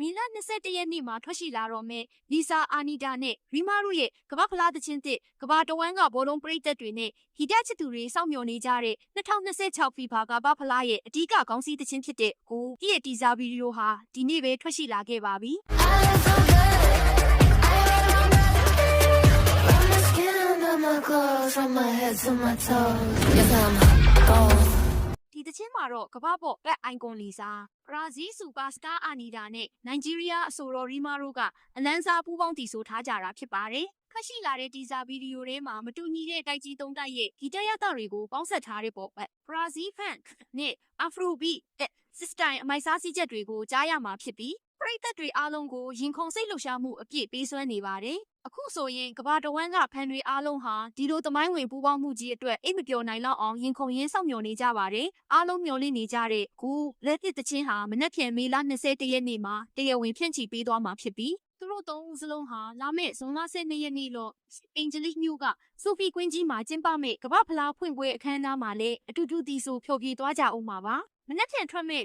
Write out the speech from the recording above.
မီလ21ရက်နေ့မှာထွက်ရှိလာတော့မယ်လီဆာအာနီတာနဲ့ရီမာတို့ရဲ့ကမ္ဘာဖလားသချင်းသစ်ကမ္ဘာတဝန်းကဘောလုံးပရိသတ်တွေနဲ့ဂီတချစ်သူတွေစောင့်မျှော်နေကြတဲ့2026 FIFA ကမ္ဘာဖလားရဲ့အဓိကခေါင်းစည်းသချင်းဖြစ်တဲ့ကိုရဲ့တီဇာဗီဒီယိုဟာဒီနေ့ပဲထွက်ရှိလာခဲ့ပါပြီဒီသချင်းမှာတော့ကမ္ဘာပေါ်ဘက်အိုင်ကွန်လီဆာဘရာဇီးစူပါစတာအာနီတာနဲ့နိုင်ဂျီးရီးယားအဆိုတော်ရီမာတို့ကအလန်းစားပူးပေါင်းတည်ဆိုထားကြတာဖြစ်ပါတယ်ခက်ရှိလာတဲ့တီဇာဗီဒီယိုထဲမှာမတူညီတဲ့တိုက်ကြီးသုံးတိုက်ရဲ့ဂီတရတာတွေကိုပေါင်းဆက်ထားတဲ့ပေါ့ဘရာဇီးဖန်နဲ့အာဖရိုဘီစစ်စတိုင်အမိုက်စားစီးချက်တွေကိုကြားရမှာဖြစ်ပြီးပရိသတ်တွေအားလုံးကိုရင်ခုန်စိတ်လှုပ်ရှားမှုအပြည့်ပေးစွမ်းနေပါတယ်အခုဆိုရင်ကမ္ဘာတဝန်းကဖန်တွေအားလုံးဟာဒီလိုသမိုင်းဝင်ပူးပေါင်းမှုကြီးအတွက်အိတ်မပျော်နိုင်လောက်အောင်ရင်ခုန်ရင်းစောင့်မျှော်နေကြပါတယ်အားလုံးမျှော်လင့်နေကြတဲ့ခုလက်သစ်သချင်းဟာမနက်ဖြန်မေလ21ရက်နေ့မှာတရားဝင်ဖြန့်ချီပေးသွားမှာဖြစ်ပြီးသူတို့သုံးဦးစလုံးဟာလာမယ့်ဇွန်လ12ရက်နေ့လို့အင်ဂျလစ်မျိုးကဆိုဖီကွင်းကြီးမှာကျင်းပမယ့်ကမ္ဘာဖလားဖွင့်ပွဲအခမ်းအနားမှာလည်းအတူတူတီဆိုဖျော်ဖြေသွားကြအောင်ပါမနက်ဖြန်ထွက်မဲ့